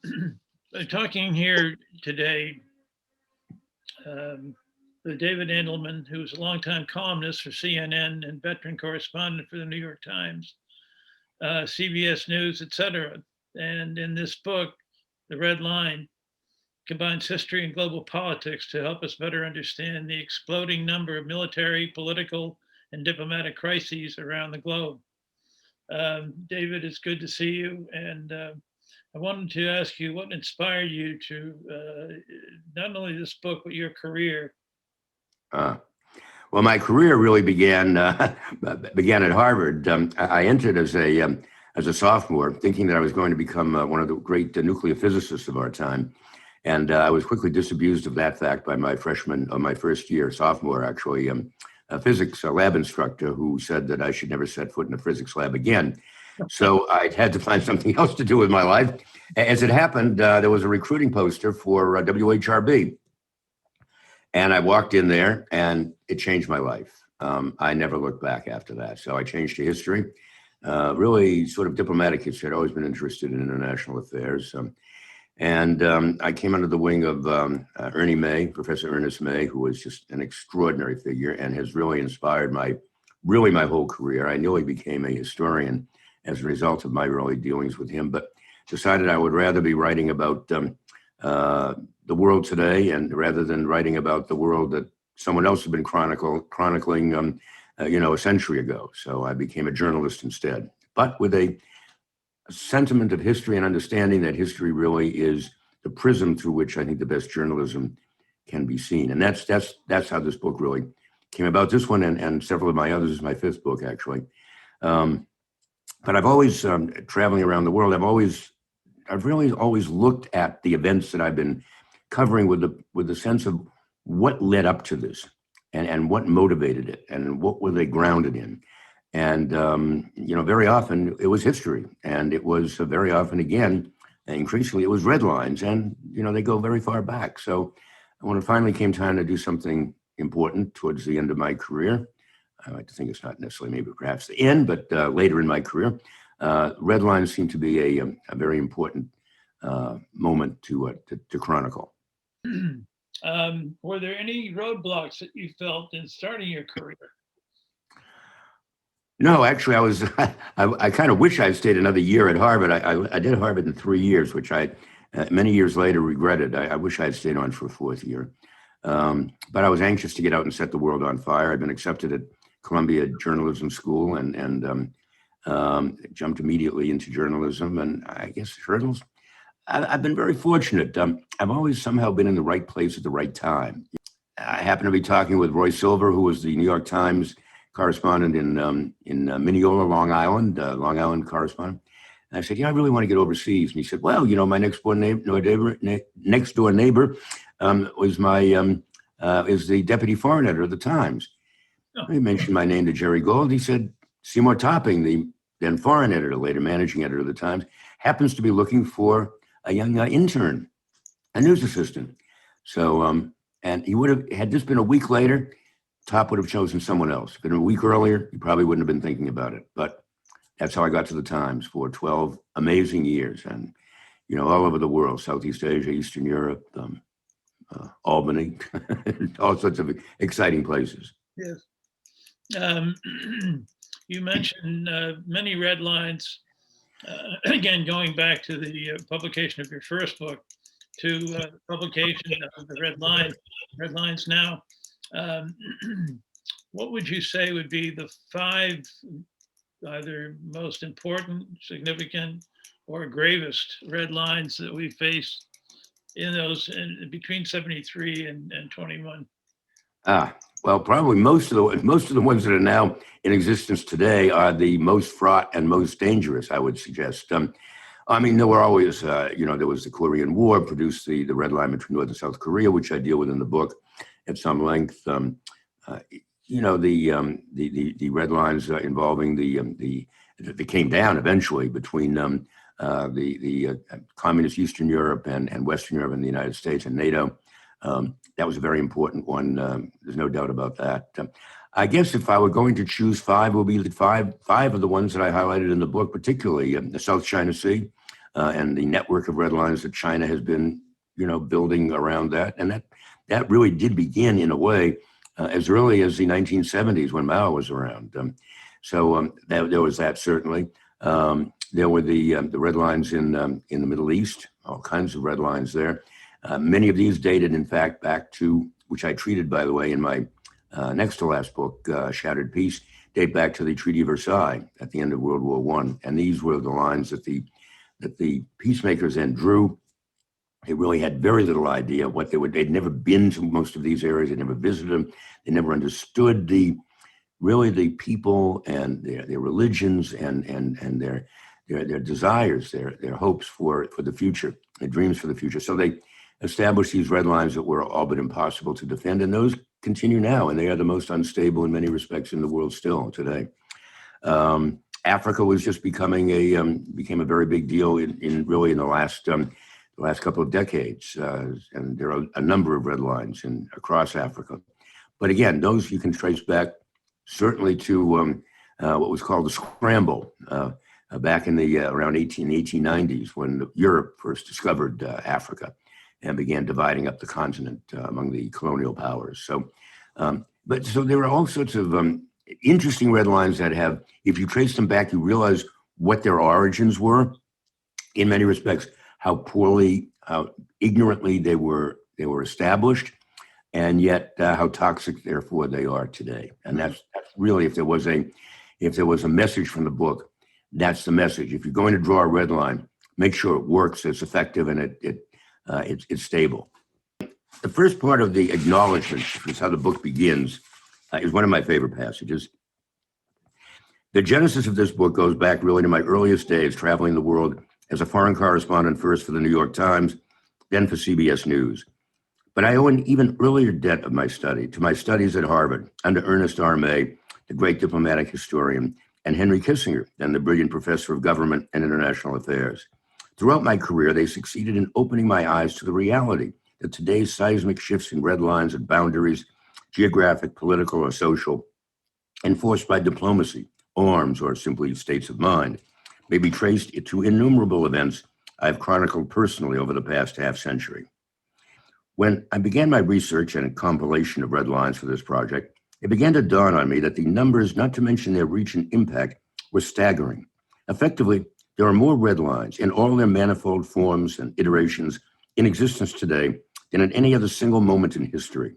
I'm talking here today with David Andelman, who's a longtime columnist for CNN and veteran correspondent for the New York Times, CBS News, etc. And in this book, The Red Line combines history and global politics to help us better understand the exploding number of military, political, and diplomatic crises around the globe. David, it's good to see you. And I wanted to ask you what inspired you to not only this book, but your career. Well, my career really began began at Harvard. I entered as a sophomore, thinking that I was going to become one of the great nuclear physicists of our time. And I was quickly disabused of that fact by my first year, sophomore, actually, a physics lab instructor who said that I should never set foot in a physics lab again. So I had to find something else to do with my life. As it happened, there was a recruiting poster for WHRB. And I walked in there and it changed my life. I never looked back after that. So I changed to history, really sort of diplomatic history. I'd always been interested in international affairs. I came under the wing of Ernie May, Professor Ernest May, who was just an extraordinary figure and has really inspired my whole career. I nearly became a historian as a result of my early dealings with him, but decided I would rather be writing about the world today, and rather than writing about the world that someone else had been chronicling, a century ago. So I became a journalist instead, but with a sentiment of history and understanding that history really is the prism through which I think the best journalism can be seen. And that's how this book really came about. This one and several of my others is my fifth book, actually. But I've always, traveling around the world, I've really always looked at the events that I've been covering with the sense of what led up to this and what motivated it and what were they grounded in. And, very often it was history, and it was very often, again, increasingly, it was red lines, and, they go very far back. So when it finally came time to do something important towards the end of my career, I like to think it's not necessarily maybe perhaps the end, but later in my career, red lines seemed to be a very important moment to chronicle. Were there any roadblocks that you felt in starting your career? No, actually, I kind of wish I'd stayed another year at Harvard. I did Harvard in 3 years, which I many years later regretted. I wish I had stayed on for a fourth year. But I was anxious to get out and set the world on fire. I'd been accepted at Columbia Journalism School and jumped immediately into journalism. And I guess hurdles, I've been very fortunate. I've always somehow been in the right place at the right time. I happened to be talking with Roy Silver, who was the New York Times correspondent in Mineola, Long Island correspondent. And I said, I really want to get overseas. And he said, well, my next door neighbor is the deputy foreign editor of the Times. He mentioned my name to Jerry Gold. He said, Seymour Topping, the then foreign editor, later managing editor of the Times, happens to be looking for a young intern, a news assistant. So, and he would have, had this been a week later, Top would have chosen someone else. Been a week earlier, he probably wouldn't have been thinking about it. But that's how I got to the Times for 12 amazing years, and all over the world: Southeast Asia, Eastern Europe, Albany, all sorts of exciting places. Yes. You mentioned many red lines. Again, going back to the publication of your first book, to publication of the Red Lines now. What would you say would be the 5 either most important, significant, or gravest red lines that we faced in between 73 and 21? Well, probably most of the ones that are now in existence today are the most fraught and most dangerous, I would suggest. There were always, there was the Korean War, produced the red line between North and South Korea, which I deal with in the book at some length. The red lines involving that came down eventually between the communist Eastern Europe and Western Europe and the United States and NATO. That was a very important one. There's no doubt about that. I guess if I were going to choose 5, it would be the five of the ones that I highlighted in the book, particularly the South China Sea, and the network of red lines that China has been, building around that. And that really did begin in a way as early as the 1970s when Mao was around. There was that certainly. There were the red lines in the Middle East, all kinds of red lines there. Many of these dated, in fact, back to, which I treated, by the way, in my next to last book, Shattered Peace, date back to the Treaty of Versailles at the end of World War I. And these were the lines that the peacemakers then drew. They really had very little idea what they would. They'd never been to most of these areas. They'd never visited them. They never understood the people and their religions and their desires, their hopes for the future, their dreams for the future. So they established these red lines that were all but impossible to defend, and those continue now, and they are the most unstable in many respects in the world still today. Africa was just became a very big deal in the last couple of decades, and there are a number of red lines across Africa. But again, those you can trace back certainly to what was called the Scramble back in the around 1890s when Europe first discovered Africa and began dividing up the continent among the colonial powers. So there are all sorts of interesting red lines that have, if you trace them back, you realize what their origins were. In many respects, how ignorantly they were established, and yet how toxic, therefore, they are today. And that's really, if there was a message from the book, that's the message. If you're going to draw a red line, make sure it works, it's effective, and it's stable. The first part of the acknowledgement, which is how the book begins, is one of my favorite passages. The genesis of this book goes back really to my earliest days traveling the world as a foreign correspondent, first for the New York Times, then for CBS News. But I owe an even earlier debt of my studies at Harvard under Ernest R. May, the great diplomatic historian, and Henry Kissinger, then the brilliant professor of government and international affairs. Throughout my career, they succeeded in opening my eyes to the reality that today's seismic shifts in red lines and boundaries, geographic, political, or social, enforced by diplomacy, arms, or simply states of mind, may be traced to innumerable events I've chronicled personally over the past half century. When I began my research and compilation of red lines for this project, it began to dawn on me that the numbers, not to mention their reach and impact, were staggering. Effectively, there are more red lines in all their manifold forms and iterations in existence today than at any other single moment in history.